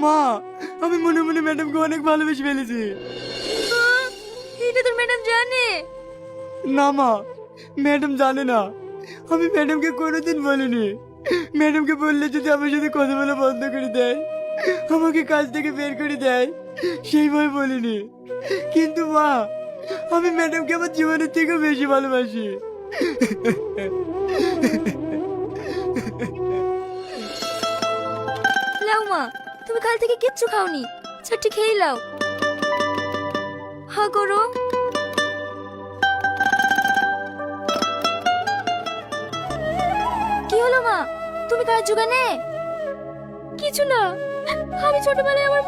মা, আমি মনে মনে ম্যাডামকে অনেক ভালোবেসে ফেলেছি। এটা তোর ম্যাডাম জানে? না মা, ম্যাডাম জানে না। আমি ম্যাডামকে কোনোদিন বলিনি। ম্যাডামকে বললে যদি আমার সাথে কথা বলা বন্ধ করে দেয়, আমাকে কাজ থেকে বের করে দেয়, সেই ভয় বলিনি। কিন্তু মা, আমি ম্যাডামকে আমার জীবনের থেকেও বেশি ভালোবাসি। লাও মা, তুমি কাল থেকে কিচ্ছু খাওনি, চারটি খেয়ে লাও। হা করো। কি হলো মা, তুমি কাজ জোগানে? কিছু না, আমি ছোটবেলায় আমার